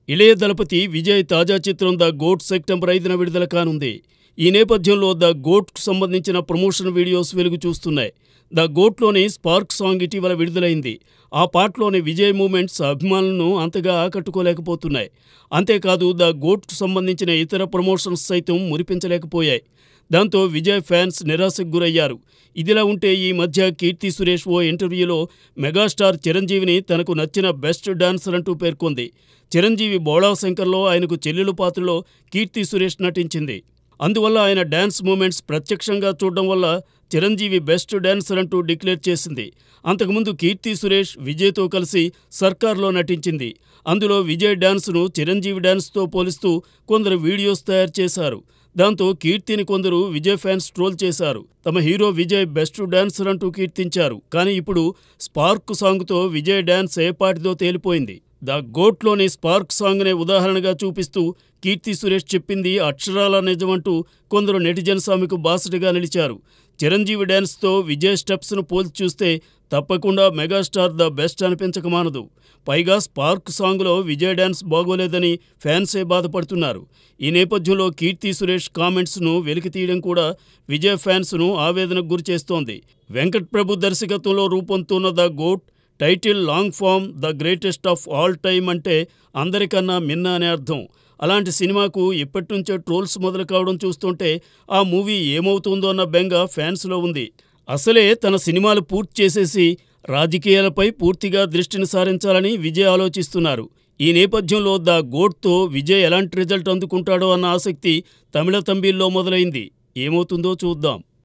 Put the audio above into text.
ఇళయ దళపతి విజయ్ తాజా చిత్రం the goat September 5న విడుదల కానుంది. ఈ నేపథ్యంలో ద గోట్కు సంబంధించిన ప్రమోషన్ వీడియోస్ వెలుగు చూస్తున్నాయి. ద గోట్లోని స్పార్క్ సాంగ్ ఇటీవల విడుదలైంది. ఆ పాటలోని విజయ్ మూమెంట్స్ అభిమానులను అంతగా ఆకట్టుకోలేకపోతున్నాయి. అంతేకాదు ద గోట్కు సంబంధించిన ఇతర ప్రమోషన్స్ సైతం మురిపించలేకపోయాయి. దాంతో విజయ్ ఫ్యాన్స్ నిరాశకు గురయ్యారు. ఇదిలా ఉంటే ఈ మధ్య కీర్తి సురేష్ ఓ ఇంటర్వ్యూలో మెగాస్టార్ చిరంజీవిని తనకు నచ్చిన బెస్ట్ డాన్సర్ అంటూ పేర్కొంది. చిరంజీవి బోళాశంకర్లో ఆయనకు చెల్లెలు పాత్రలో కీర్తి సురేష్ నటించింది. అందువల్ల ఆయన డాన్స్ మూమెంట్స్ ప్రత్యక్షంగా చూడడం వల్ల చిరంజీవి బెస్ట్ డాన్సర్ అంటూ డిక్లేర్ చేసింది. అంతకుముందు కీర్తి సురేష్ విజయ్తో కలిసి సర్కార్లో నటించింది. అందులో విజయ్ డాన్స్ను చిరంజీవి డాన్స్తో పోలిస్తూ కొందరు వీడియోస్ తయారు చేశారు. దాంతో కీర్తిని కొందరు విజయ్ ఫ్యాన్స్ ట్రోల్ చేశారు. తమ హీరో విజయ్ బెస్ట్ డాన్సర్ అంటూ కీర్తించారు. కానీ ఇప్పుడు స్పార్క్ సాంగ్తో విజయ్ డాన్స్ ఏపాటిదో తేలిపోయింది. ద గోట్లోని స్పార్క్ సాంగ్నే ఉదాహరణగా చూపిస్తూ కీర్తి సురేష్ చెప్పింది అక్షరాల నిజమంటూ కొందరు నెటిజన్స్ ఆమెకు బాసటగా నిలిచారు. చిరంజీవి డాన్స్తో విజయ్ స్టెప్స్ను పోల్చి చూస్తే తప్పకుండా మెగాస్టార్ ద బెస్ట్ అనిపించక మానదు. పైగా స్పార్క్ సాంగ్లో విజయ్ డాన్స్ బాగోలేదని ఫ్యాన్సే బాధపడుతున్నారు. ఈ నేపథ్యంలో కీర్తి సురేష్ కామెంట్స్ను వెలికితీయడం కూడా విజయ్ ఫ్యాన్స్ను ఆవేదనకు గురిచేస్తోంది. వెంకట్ ప్రభు దర్శకత్వంలో రూపొందుతున్న the goat title long form the greatest of all time అంటే అందరికన్నా మిన్న అనే అర్థం. అలాంటి సినిమాకు ఇప్పటినుంచే ట్రోల్స్ మొదలు కావడం చూస్తుంటే ఆ మూవీ ఏమవుతుందో అన్న బెంగ ఫ్యాన్స్లో ఉంది. అసలే తన సినిమాలు పూర్తి చేసేసి రాజకీయాలపై పూర్తిగా దృష్టిని సారించాలని విజయ్ ఆలోచిస్తున్నారు. ఈ నేపథ్యంలో ద గోట్తో విజయ్ ఎలాంటి రిజల్ట్ అందుకుంటాడో అన్న ఆసక్తి తమిళ తంబిల్లో మొదలైంది. ఏమవుతుందో చూద్దాం.